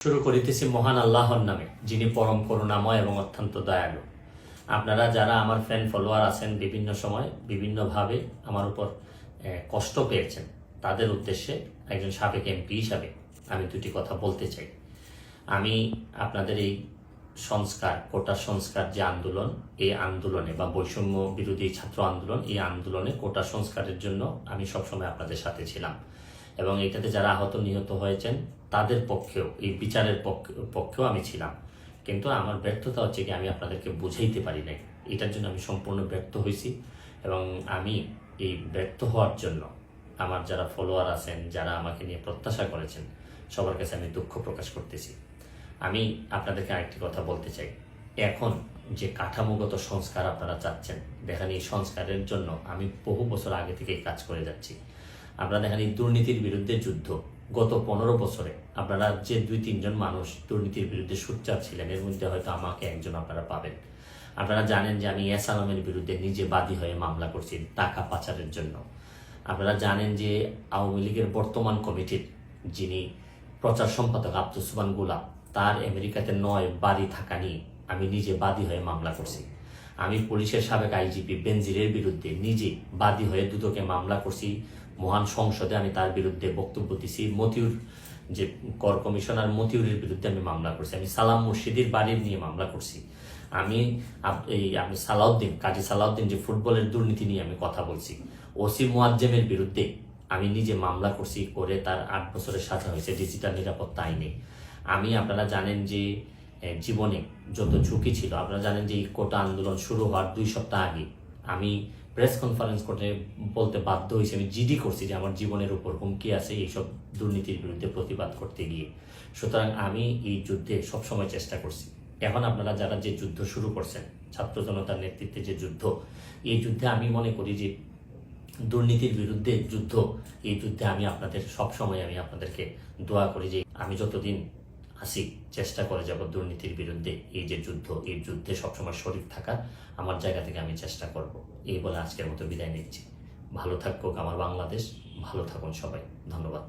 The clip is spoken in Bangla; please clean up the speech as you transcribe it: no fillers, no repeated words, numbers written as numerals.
শুরু করিতেছি মহান আল্লাহর নামে, যিনি পরম করুণাময় এবং অত্যন্ত দয়ালু। আপনারা যারা আমার ফ্যান ফলোয়ার আছেন, বিভিন্ন সময় বিভিন্নভাবে আমার উপর কষ্ট পেয়েছেন, তাদের উদ্দেশ্যে একজন সাবেক এমপি হিসাবে আমি দুটি কথা বলতে চাই। আমি আপনাদের এই সংস্কার, কোটা সংস্কার যে আন্দোলন, এই আন্দোলনে বা বৈষম্য বিরোধী ছাত্র আন্দোলন, এই আন্দোলনে কোটা সংস্কারের জন্য আমি সবসময় আপনাদের সাথে ছিলাম এবং এটাতে যারা আহত নিহত হয়েছেন তাদের পক্ষেও, এই বিচারের পক্ষেও আমি ছিলাম। কিন্তু আমার ব্যর্থতা হচ্ছে কি, আমি আপনাদেরকে বুঝাইতে পারি নাই। এটার জন্য আমি সম্পূর্ণ ব্যর্থ হয়েছি এবং আমি এই ব্যর্থ হওয়ার জন্য আমার যারা ফলোয়ার আছেন, যারা আমাকে নিয়ে প্রত্যাশা করেছেন, সবার কাছে আমি দুঃখ প্রকাশ করতেছি। আমি আপনাদেরকে আরেকটি কথা বলতে চাই। এখন যে কাঠামোগত সংস্কার আপনারা চাচ্ছেন, দেখেন এই সংস্কারের জন্য আমি বহু বছর আগে থেকেই কাজ করে যাচ্ছি। আপনারা দেখেন এই দুর্নীতির বিরুদ্ধে যুদ্ধ গত 15 বছরে আপনারা যে 2-3 জন মানুষ দুর্নীতির বিরুদ্ধে সোচ্চার ছিলেন, এর মধ্যে হয়তো আমাকে একজন আপনারা পাবেন। আপনারা জানেন যে আমি এস আলমের বিরুদ্ধে নিজে বাদী হয়ে মামলা করছি টাকা পাচারের জন্য। আপনারা জানেন যে আওয়ামী লীগের বর্তমান কমিটির যিনি প্রচার সম্পাদক আব্দুস সুবহান গোলাপ, তার আমেরিকাতে 9 বাড়ি থাকা নিয়ে আমি নিজে বাদী হয়ে মামলা করছি। আমি পুলিশের সাবেক আইজিপি বেনজিরের বিরুদ্ধে নিজে বাদী হয়ে দুদকে মামলা করছি। মহান সংসদে আমি তার বিরুদ্ধে বক্তব্য দিছি। মতিউর যে কর কমিশনার মতিউরের বিরুদ্ধে আমি মামলা করছি। আমি সালাম মুর্শিদির বাড়ির নিয়ে মামলা করছি। আমি সালাউদ্দিন, কাজী সালাউদ্দিন যে ফুটবলের দুর্নীতি নিয়ে আমি কথা বলছি। ওসি মুয়াজ্জেমের বিরুদ্ধে আমি নিজে মামলা করছি, করে তার 8 বছরের সাজা হয়েছে ডিজিটাল নিরাপত্তা আইনে। আপনারা জানেন যে জীবনে যত ঝুঁকি ছিল, আপনারা জানেন যে এই কোটা আন্দোলন শুরু হওয়ার 2 সপ্তাহ আগে আমি প্রেস কনফারেন্স করে বলতে বাধ্য হয়েছি, আমি জিডি করছি যে আমার জীবনের উপর হুমকি আছে এইসব দুর্নীতির বিরুদ্ধে প্রতিবাদ করতে গিয়ে। সুতরাং আমি এই যুদ্ধে সবসময় চেষ্টা করছি। এখন আপনারা যারা যে যুদ্ধ শুরু করছেন, ছাত্র জনতার নেতৃত্বে যে যুদ্ধ, এই যুদ্ধে আমি মনে করি যে দুর্নীতির বিরুদ্ধে যুদ্ধ, এই যুদ্ধে আমি আপনাদের সবসময় আমি আপনাদেরকে দোয়া করি যে আমি যতদিন আসি চেষ্টা করে যাব দুর্নীতির বিরুদ্ধে এই যে যুদ্ধ, এই যুদ্ধে সবসময় শরীর থাকার আমার জায়গা থেকে আমি চেষ্টা করব। এই বলে আজকের মতো বিদায় নিচ্ছি। ভালো থাকুক আমার বাংলাদেশ, ভালো থাকুন সবাই। ধন্যবাদ।